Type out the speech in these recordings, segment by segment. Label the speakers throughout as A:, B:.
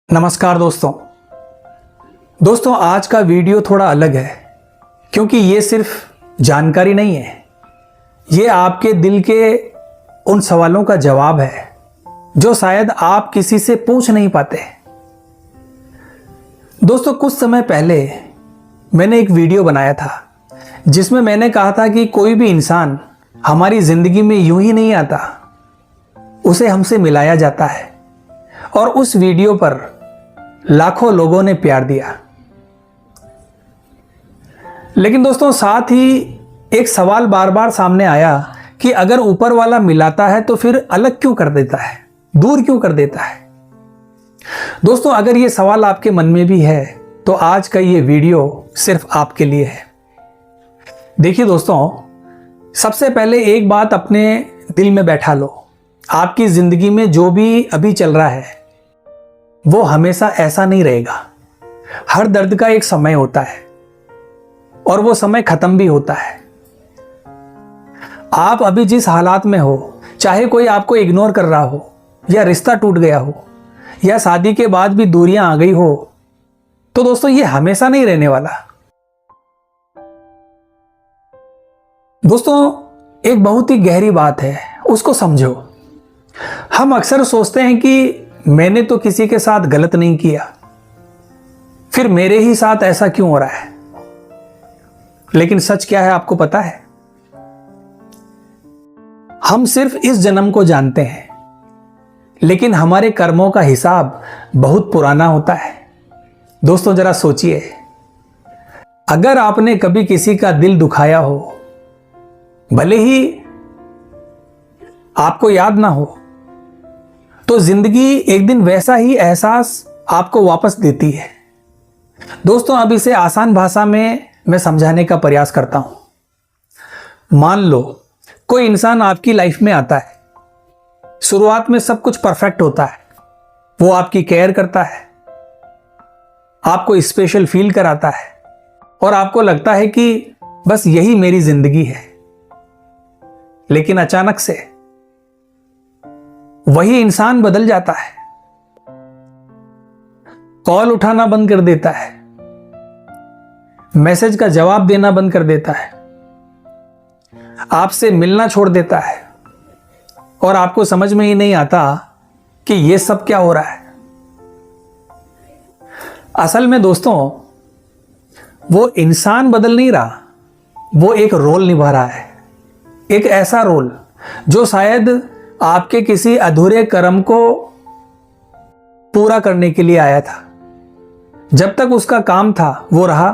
A: नमस्कार दोस्तों आज का वीडियो थोड़ा अलग है क्योंकि ये सिर्फ जानकारी नहीं है, ये आपके दिल के उन सवालों का जवाब है जो शायद आप किसी से पूछ नहीं पाते। दोस्तों कुछ समय पहले मैंने एक वीडियो बनाया था जिसमें मैंने कहा था कि कोई भी इंसान हमारी जिंदगी में यूं ही नहीं आता, उसे हमसे मिलाया जाता है। और उस वीडियो पर लाखों लोगों ने प्यार दिया। लेकिन दोस्तों साथ ही एक सवाल बार बार सामने आया कि अगर ऊपर वाला मिलाता है तो फिर अलग क्यों कर देता है, दूर क्यों कर देता है। दोस्तों अगर ये सवाल आपके मन में भी है तो आज का ये वीडियो सिर्फ आपके लिए है। देखिए दोस्तों, सबसे पहले एक बात अपने दिल में बैठा लो, आपकी जिंदगी में जो भी अभी चल रहा है वो हमेशा ऐसा नहीं रहेगा। हर दर्द का एक समय होता है और वो समय खत्म भी होता है। आप अभी जिस हालात में हो, चाहे कोई आपको इग्नोर कर रहा हो या रिश्ता टूट गया हो या शादी के बाद भी दूरियां आ गई हो, तो दोस्तों ये हमेशा नहीं रहने वाला। दोस्तों एक बहुत ही गहरी बात है, उसको समझो। हम अक्सर सोचते हैं कि मैंने तो किसी के साथ गलत नहीं किया, फिर मेरे ही साथ ऐसा क्यों हो रहा है। लेकिन सच क्या है आपको पता है? हम सिर्फ इस जन्म को जानते हैं, लेकिन हमारे कर्मों का हिसाब बहुत पुराना होता है। दोस्तों जरा सोचिए, अगर आपने कभी किसी का दिल दुखाया हो, भले ही आपको याद ना हो, तो जिंदगी एक दिन वैसा ही एहसास आपको वापस देती है। दोस्तों अब इसे आसान भाषा में मैं समझाने का प्रयास करता हूं। मान लो कोई इंसान आपकी लाइफ में आता है, शुरुआत में सब कुछ परफेक्ट होता है, वो आपकी केयर करता है, आपको स्पेशल फील कराता है और आपको लगता है कि बस यही मेरी जिंदगी है। लेकिन अचानक से वही इंसान बदल जाता है, कॉल उठाना बंद कर देता है, मैसेज का जवाब देना बंद कर देता है, आपसे मिलना छोड़ देता है और आपको समझ में ही नहीं आता कि यह सब क्या हो रहा है। असल में दोस्तों वो इंसान बदल नहीं रहा, वो एक रोल निभा रहा है, एक ऐसा रोल जो शायद आपके किसी अधूरे कर्म को पूरा करने के लिए आया था। जब तक उसका काम था वो रहा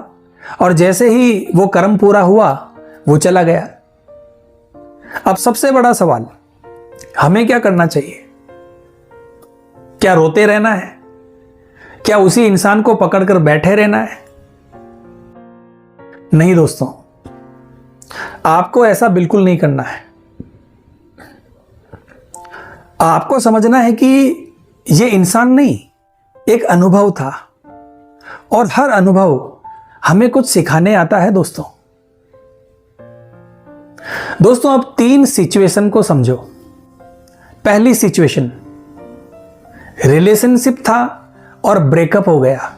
A: और जैसे ही वो कर्म पूरा हुआ वो चला गया। अब सबसे बड़ा सवाल, हमें क्या करना चाहिए? क्या रोते रहना है? क्या उसी इंसान को पकड़कर बैठे रहना है? नहीं दोस्तों, आपको ऐसा बिल्कुल नहीं करना है। आपको समझना है कि यह इंसान नहीं, एक अनुभव था और हर अनुभव हमें कुछ सिखाने आता है। दोस्तों अब 3 सिचुएशन को समझो। पहली सिचुएशन, रिलेशनशिप था और ब्रेकअप हो गया,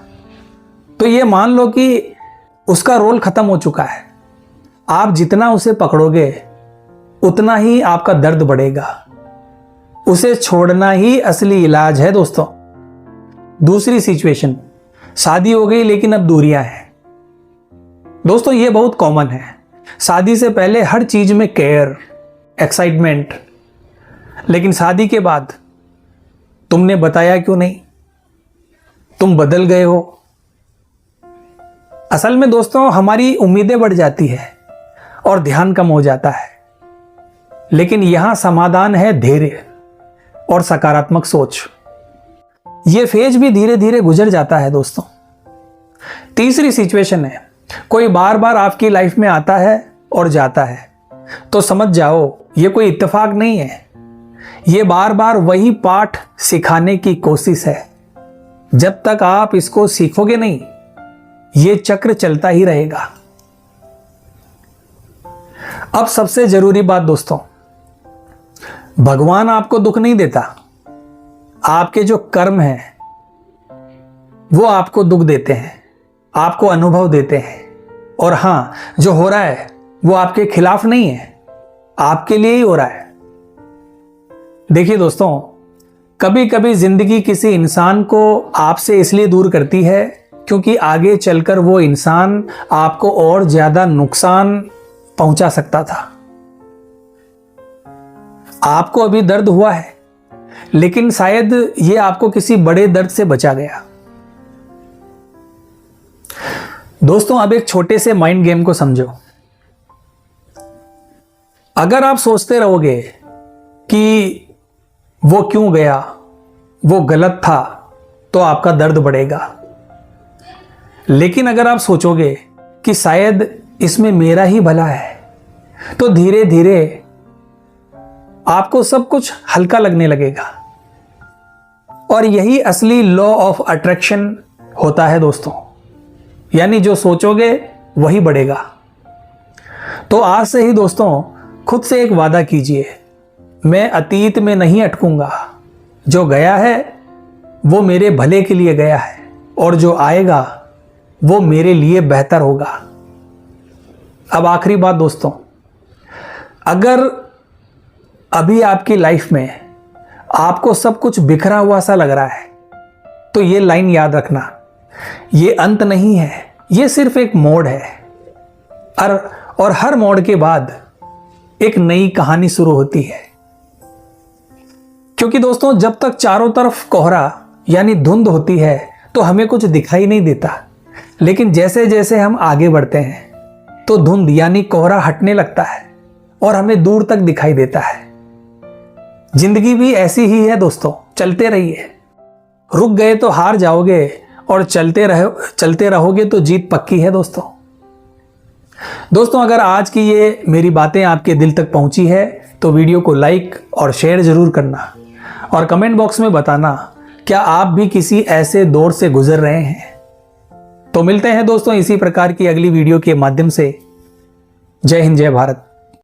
A: तो ये मान लो कि उसका रोल खत्म हो चुका है। आप जितना उसे पकड़ोगे उतना ही आपका दर्द बढ़ेगा, उसे छोड़ना ही असली इलाज है दोस्तों। दूसरी सिचुएशन, शादी हो गई लेकिन अब दूरियां हैं। दोस्तों ये बहुत कॉमन है, शादी से पहले हर चीज में केयर, एक्साइटमेंट, लेकिन शादी के बाद तुमने बताया क्यों नहीं, तुम बदल गए हो। असल में दोस्तों हमारी उम्मीदें बढ़ जाती है और ध्यान कम हो जाता है, लेकिन यहां समाधान है धैर्य और सकारात्मक सोच। यह फेज भी धीरे धीरे गुजर जाता है दोस्तों। तीसरी सिचुएशन है, कोई बार बार आपकी लाइफ में आता है और जाता है, तो समझ जाओ यह कोई इत्तेफाक नहीं है, यह बार बार वही पाठ सिखाने की कोशिश है। जब तक आप इसको सीखोगे नहीं, यह चक्र चलता ही रहेगा। अब सबसे जरूरी बात दोस्तों, भगवान आपको दुख नहीं देता, आपके जो कर्म हैं वो आपको दुख देते हैं, आपको अनुभव देते हैं, और हाँ, जो हो रहा है वो आपके खिलाफ नहीं है, आपके लिए ही हो रहा है। देखिए दोस्तों, कभी कभी जिंदगी किसी इंसान को आपसे इसलिए दूर करती है क्योंकि आगे चलकर वो इंसान आपको और ज्यादा नुकसान पहुंचा सकता था। आपको अभी दर्द हुआ है, लेकिन शायद ये आपको किसी बड़े दर्द से बचा गया। दोस्तों, अब एक छोटे से माइंड गेम को समझो। अगर आप सोचते रहोगे कि वो क्यों गया, वो गलत था, तो आपका दर्द बढ़ेगा। लेकिन अगर आप सोचोगे कि शायद इसमें मेरा ही भला है, तो धीरे धीरे आपको सब कुछ हल्का लगने लगेगा। और यही असली लॉ ऑफ अट्रैक्शन होता है दोस्तों, यानी जो सोचोगे वही बढ़ेगा। तो आज से ही दोस्तों खुद से एक वादा कीजिए, मैं अतीत में नहीं अटकूंगा। जो गया है वो मेरे भले के लिए गया है, और जो आएगा वो मेरे लिए बेहतर होगा। अब आखिरी बात दोस्तों, अगर अभी आपकी लाइफ में आपको सब कुछ बिखरा हुआ सा लग रहा है, तो ये लाइन याद रखना, ये अंत नहीं है, ये सिर्फ एक मोड़ है। और हर मोड़ के बाद एक नई कहानी शुरू होती है। क्योंकि दोस्तों, जब तक चारों तरफ कोहरा यानी धुंध होती है तो हमें कुछ दिखाई नहीं देता, लेकिन जैसे जैसे हम आगे बढ़ते हैं तो धुंध यानी कोहरा हटने लगता है और हमें दूर तक दिखाई देता है। जिंदगी भी ऐसी ही है दोस्तों, चलते रहिए। रुक गए तो हार जाओगे, और चलते रहोगे तो जीत पक्की है दोस्तों। अगर आज की ये मेरी बातें आपके दिल तक पहुंची है तो वीडियो को लाइक और शेयर जरूर करना, और कमेंट बॉक्स में बताना क्या आप भी किसी ऐसे दौर से गुजर रहे हैं। तो मिलते हैं दोस्तों इसी प्रकार की अगली वीडियो के माध्यम से। जय हिंद, जय भारत।